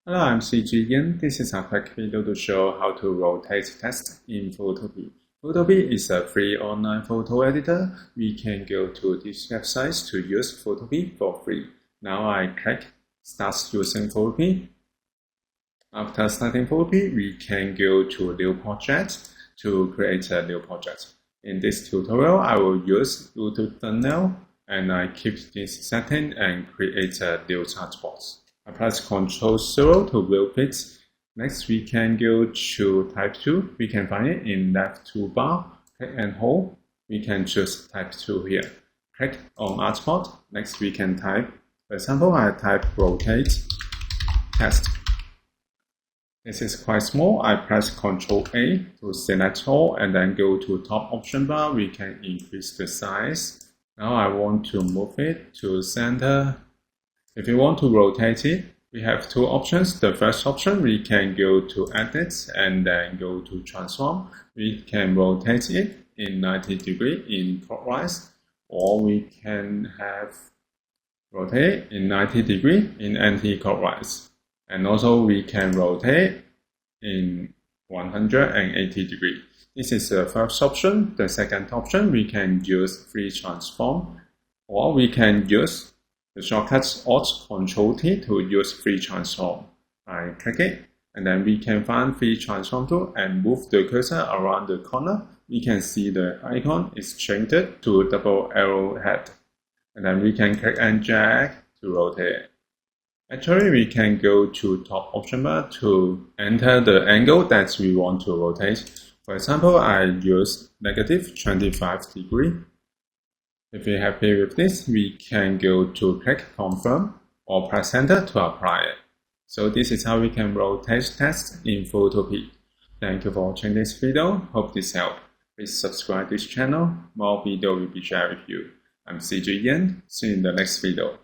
Hello, I'm CG Yin. This is a quick video to show how to rotate text in Photopea. Photopea is a free online photo editor. We can go to this website to use Photopea for free. Now I click Start using Photopea. After starting Photopea, we can go to New Project to create a new project. In this tutorial, I will use YouTube thumbnail and I keep this setting and create a new chat box. I press Ctrl 0 to view it. Next, we can go to Type 2. We can find it in left toolbar. Click and hold. We can choose Type 2 here. Click on Artboard. Next, we can type. For example, I type Rotate Text. This is quite small. I press Ctrl A to select all and then go to top option bar. We can increase the size. Now I want to move it to center. If you want to rotate it, we have two options. The first option, we can go to Edit and then go to Transform. We can rotate it in 90 degrees in clockwise, or we can have rotate in 90 degrees in anti-clockwise. And also we can rotate in 180 degrees. This is the first option. The second option, we can use free transform, or we can use the shortcut Alt Ctrl T to use free transform. I click it, and then we can find free transform tool and move the cursor around the corner. We can see the icon is changed to double arrow head. And then we can click and drag to rotate. Actually, we can go to top option bar to enter the angle that we want to rotate. For example, I use -25 degrees. If you're happy with this, we can go to click confirm or press enter to apply it. So this is how we can rotate text in Photopea. Thank you for watching this video. Hope this helped. Please subscribe to this channel. More video will be shared with you. I'm CG Yin. See you in the next video.